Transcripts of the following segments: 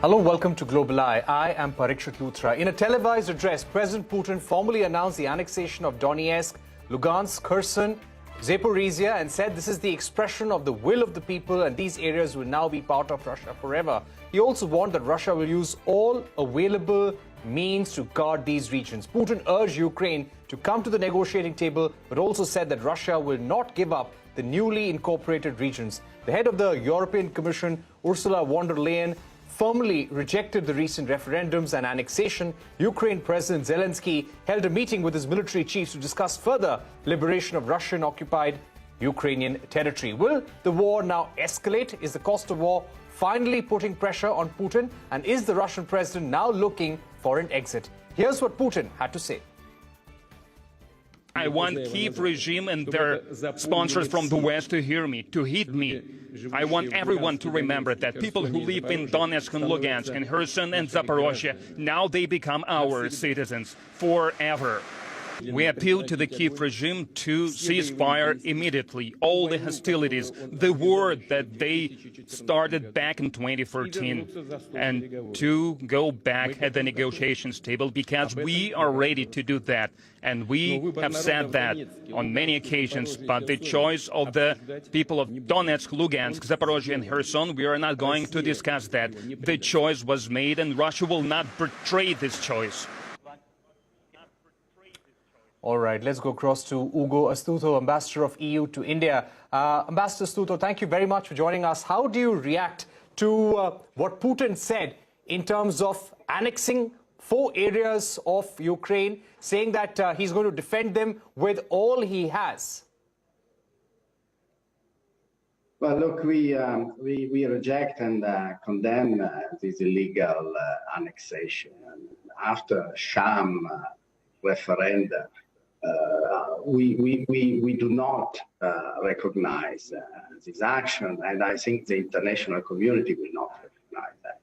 Hello, welcome to Global Eye. I am Parikshit Luthra. In a televised address, President Putin formally announced the annexation of Donetsk, Lugansk, Kherson, Zaporizhia and said this is the expression of the will of the people and these areas will now be part of Russia forever. He also warned that Russia will use all available means to guard these regions. Putin urged Ukraine to come to the negotiating table, but also said that Russia will not give up the newly incorporated regions. The head of the European Commission, Ursula von der Leyen, firmly rejected the recent referendums and annexation. Ukraine President Zelensky held a meeting with his military chiefs to discuss further liberation of Russian-occupied Ukrainian territory. Will the war now escalate? Is the cost of war finally putting pressure on Putin? And is the Russian president now looking for an exit? Here's what Putin had to say. I want Kyiv regime and their sponsors from the West to hear me, to heed me. I want everyone to remember that people who live in Donetsk and Lugansk and Kherson and Zaporozhye, now they become our citizens forever. We appeal to the Kyiv regime to cease fire immediately, all the hostilities, the war that they started back in 2014, and to go back at the negotiations table, because we are ready to do that. And we have said that on many occasions, but the choice of the people of Donetsk, Lugansk, Zaporozhye and Kherson, we are not going to discuss that. The choice was made and Russia will not betray this choice. All right, let's go across to Ugo Astuto, Ambassador of EU to India. Ambassador Astuto, thank you very much for joining us. How do you react to what Putin said in terms of annexing 4 areas of Ukraine, saying that he's going to defend them with all he has? Well, look, we reject and condemn this illegal annexation. And after sham referenda, we do not recognize this action, and I think the international community will not recognize that.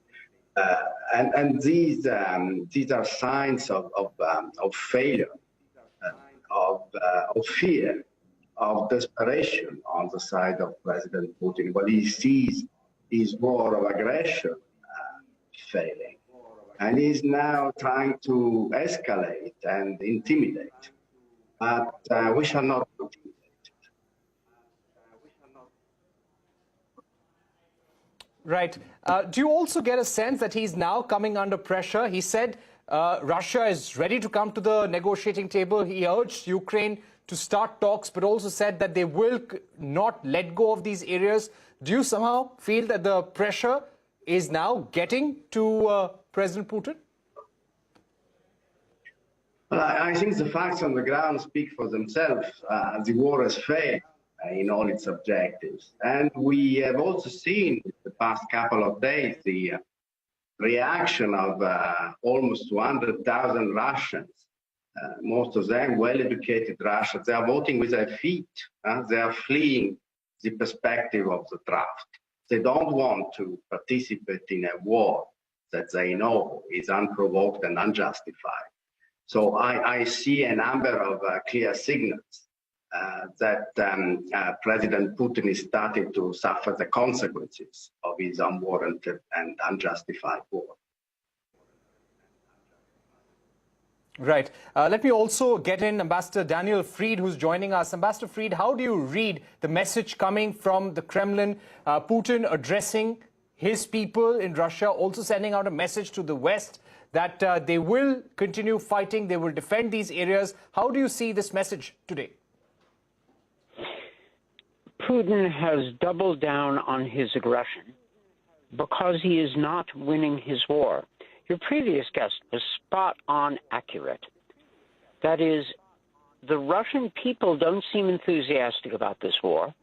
And these are signs of failure, of fear, of desperation on the side of President Putin. What he sees is war of aggression failing, and he's now trying to escalate and intimidate. But we shall not be intimidated. Right. Do you also get a sense that he's now coming under pressure? He said Russia is ready to come to the negotiating table. He urged Ukraine to start talks, but also said that they will not let go of these areas. Do you somehow feel that the pressure is now getting to President Putin? Well, I think the facts on the ground speak for themselves. The war has failed in all its objectives. And we have also seen in the past couple of days the reaction of almost 200,000 Russians, most of them well-educated Russians. They are voting with their feet. They are fleeing the perspective of the draft. They don't want to participate in a war that they know is unprovoked and unjustified. So I see a number of clear signals that President Putin is starting to suffer the consequences of his unwarranted and unjustified war. Right. Let me also get in Ambassador Daniel Fried, who's joining us. Ambassador Fried, how do you read the message coming from the Kremlin, Putin addressing his people in Russia, also sending out a message to the West that they will continue fighting, they will defend these areas? How do you see this message today? Putin has doubled down on his aggression because he is not winning his war. Your previous guest was spot on accurate. That is, the Russian people don't seem enthusiastic about this war.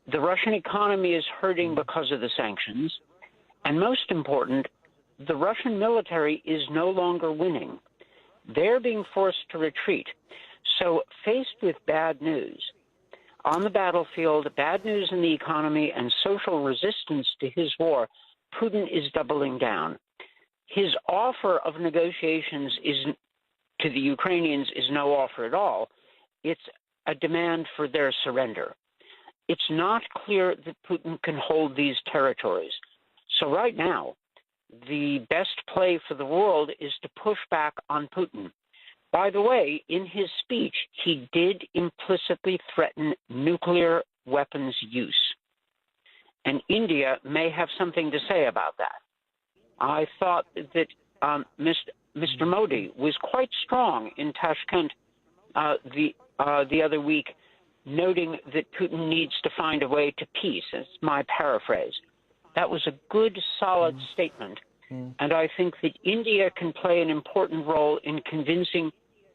The Russian economy is hurting because of the sanctions. And most important, the Russian military is no longer winning. They're being forced to retreat. So faced with bad news on the battlefield, bad news in the economy, and social resistance to his war, Putin is doubling down. His offer of negotiations to the Ukrainians is no offer at all. It's a demand for their surrender. It's not clear that Putin can hold these territories. So right now, the best play for the world is to push back on Putin. By the way, in his speech, he did implicitly threaten nuclear weapons use. And India may have something to say about that. I thought that Mr. Modi was quite strong in Tashkent the other week, noting that Putin needs to find a way to peace. That's my paraphrase. That was a good, solid statement. And I think that India can play an important role in convincing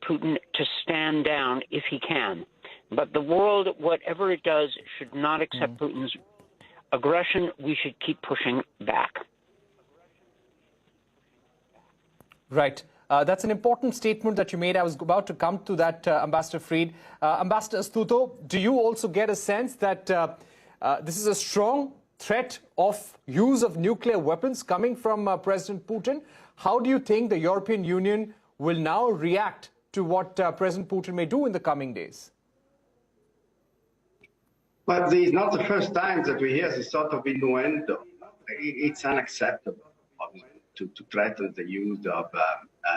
Putin to stand down if he can. But the world, whatever it does, should not accept Putin's aggression. We should keep pushing back. Right. That's an important statement that you made. I was about to come to that, Ambassador Fried. Ambassador Astuto, do you also get a sense that this is a strong threat of use of nuclear weapons coming from President Putin? How do you think the European Union will now react to what President Putin may do in the coming days? But it's not the first time that we hear this sort of innuendo. It's unacceptable to threaten the use of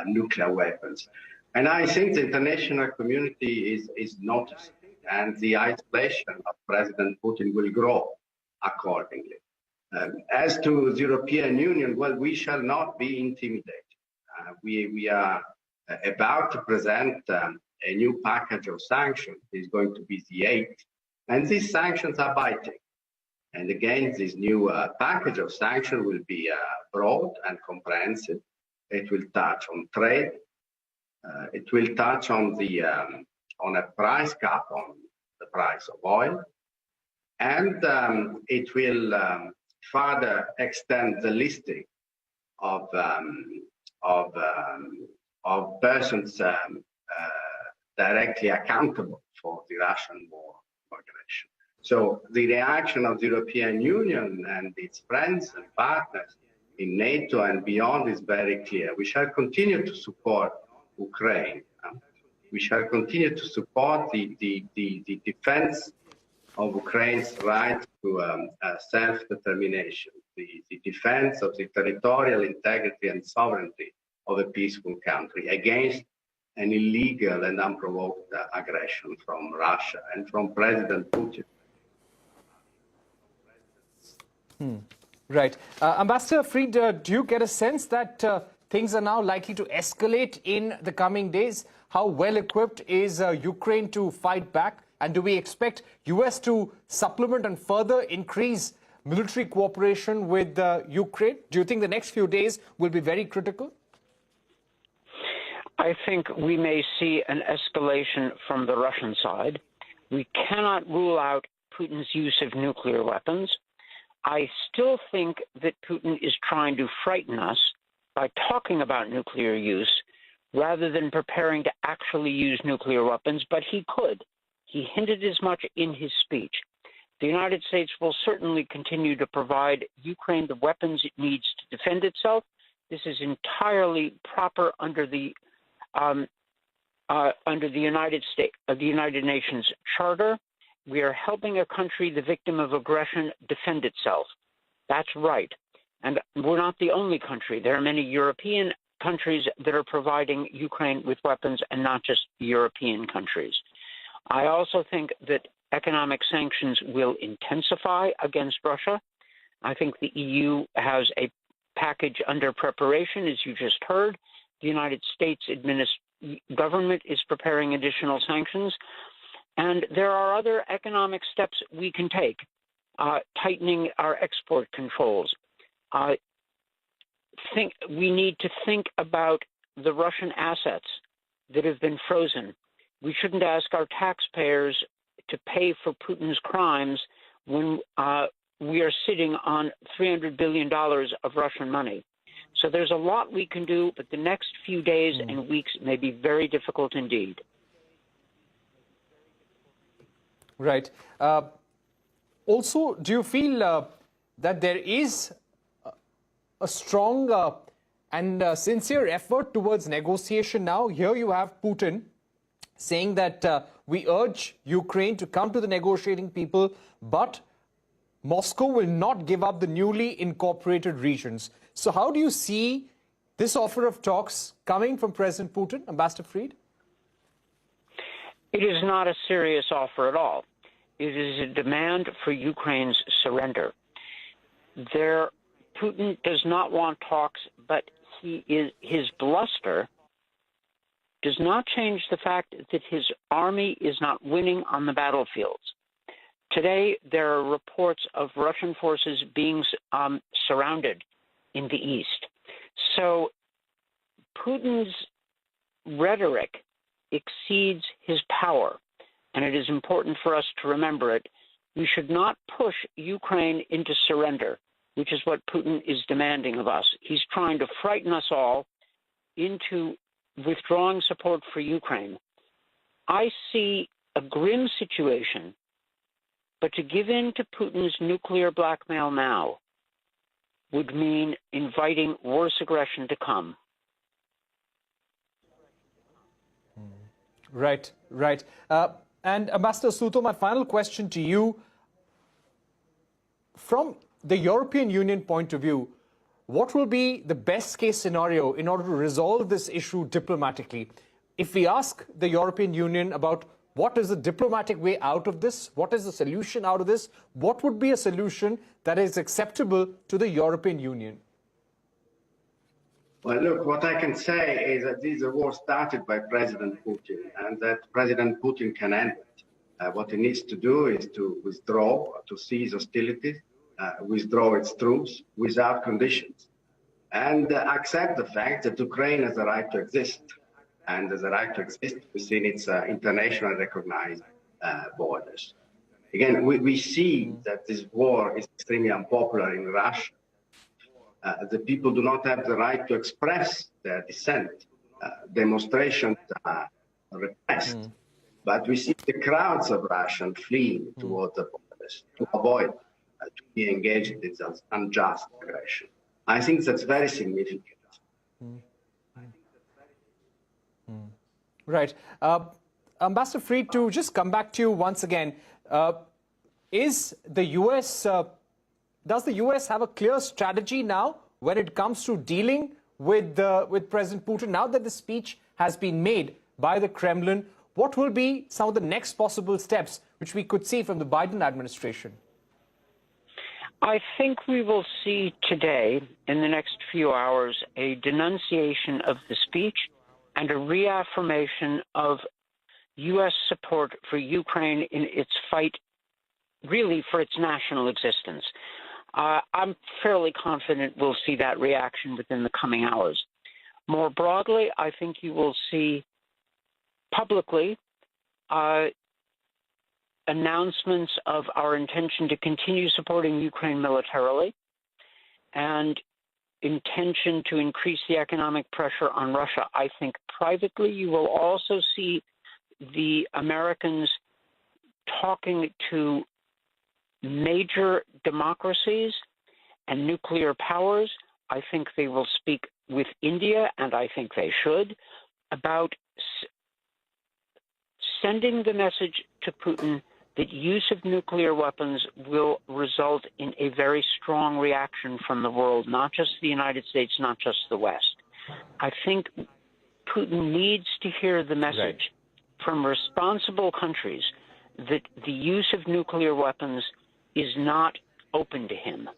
nuclear weapons. And I think the international community is noticing, and the isolation of President Putin will grow accordingly. As to the European Union, well, we shall not be intimidated. We are about to present a new package of sanctions. It's going to be the 8th, and these sanctions are binding. And again, this new package of sanctions will be broad and comprehensive. It will touch on trade. It will touch on on a price cap on the price of oil, and it will further extend the listing of persons directly accountable for the Russian war of aggression. So the reaction of the European Union and its friends and partners in NATO and beyond is very clear. We shall continue to support Ukraine. We shall continue to support the defense of Ukraine's right to self-determination, the defense of the territorial integrity and sovereignty of a peaceful country against an illegal and unprovoked aggression from Russia and from President Putin. Right. Ambassador Fried, do you get a sense that things are now likely to escalate in the coming days? How well equipped is Ukraine to fight back? And do we expect US to supplement and further increase military cooperation with Ukraine? Do you think the next few days will be very critical? I think we may see an escalation from the Russian side. We cannot rule out Putin's use of nuclear weapons. I still think that Putin is trying to frighten us by talking about nuclear use rather than preparing to actually use nuclear weapons, but he could. He hinted as much in his speech. The United States will certainly continue to provide Ukraine the weapons it needs to defend itself. This is entirely proper under the United Nations Charter. We are helping a country, the victim of aggression, defend itself. That's right. And we're not the only country. There are many European countries that are providing Ukraine with weapons, and not just European countries. I also think that economic sanctions will intensify against Russia. I think the EU has a package under preparation, as you just heard. The United States government is preparing additional sanctions. And there are other economic steps we can take, tightening our export controls. We need to think about the Russian assets that have been frozen. We shouldn't ask our taxpayers to pay for Putin's crimes when we are sitting on $300 billion of Russian money. So there's a lot we can do, but the next few days and weeks may be very difficult indeed. Right. Also, do you feel that there is a strong and sincere effort towards negotiation now? Here you have Putin saying that we urge Ukraine to come to the negotiating table, but Moscow will not give up the newly incorporated regions. So how do you see this offer of talks coming from President Putin, Ambassador Fried? It is not a serious offer at all. It is a demand for Ukraine's surrender. Putin does not want talks, but his bluster does not change the fact that his army is not winning on the battlefields. Today, there are reports of Russian forces being surrounded in the east. So Putin's rhetoric exceeds his power, and it is important for us to remember it. We should not push Ukraine into surrender, which is what Putin is demanding of us. He's trying to frighten us all into withdrawing support for Ukraine. I see a grim situation, but to give in to Putin's nuclear blackmail now would mean inviting worse aggression to come. Right, right. And Ambassador Astuto, my final question to you. From the European Union point of view, what will be the best case scenario in order to resolve this issue diplomatically? If we ask the European Union about what is the diplomatic way out of this, what is the solution out of this, what would be a solution that is acceptable to the European Union? Well, look, what I can say is that this is a war started by President Putin, and that President Putin can end it. What he needs to do is to withdraw, to cease hostilities, withdraw its troops without conditions, and accept the fact that Ukraine has a right to exist, and has a right to exist within its internationally recognized borders. Again, we see that this war is extremely unpopular in Russia. The people do not have the right to express their dissent. Demonstrations are repressed. But we see the crowds of Russians fleeing towards the borders to avoid to be engaged in this unjust aggression. I think that's very significant. Right. Ambassador Fried, to just come back to you once again, is the U.S., does the U.S. have a clear strategy now when it comes to dealing with President Putin? Now that the speech has been made by the Kremlin, what will be some of the next possible steps which we could see from the Biden administration? I think we will see today, in the next few hours, a denunciation of the speech and a reaffirmation of U.S. support for Ukraine in its fight, really, for its national existence. I'm fairly confident we'll see that reaction within the coming hours. More broadly, I think you will see publicly announcements of our intention to continue supporting Ukraine militarily and intention to increase the economic pressure on Russia. I think privately you will also see the Americans talking to major democracies and nuclear powers. I think they will speak with India, and I think they should, about sending the message to Putin that use of nuclear weapons will result in a very strong reaction from the world, not just the United States, not just the West. I think Putin needs to hear the message from responsible countries that the use of nuclear weapons is not open to him.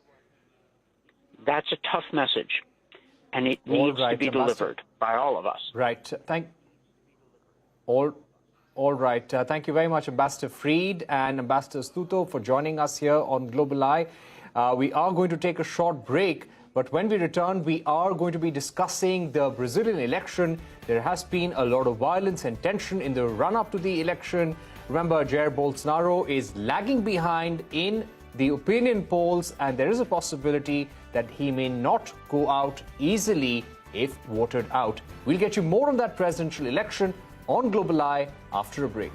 That's a tough message, and it needs to be delivered by all of us. Right. All right. Thank you very much, Ambassador Fried and Ambassador Astuto, for joining us here on Global Eye. We are going to take a short break, but when we return, we are going to be discussing the Brazilian election. There has been a lot of violence and tension in the run-up to the election. Remember, Jair Bolsonaro is lagging behind in the opinion polls, and there is a possibility that he may not go out easily if voted out. We'll get you more on that presidential election on Global Eye after a break.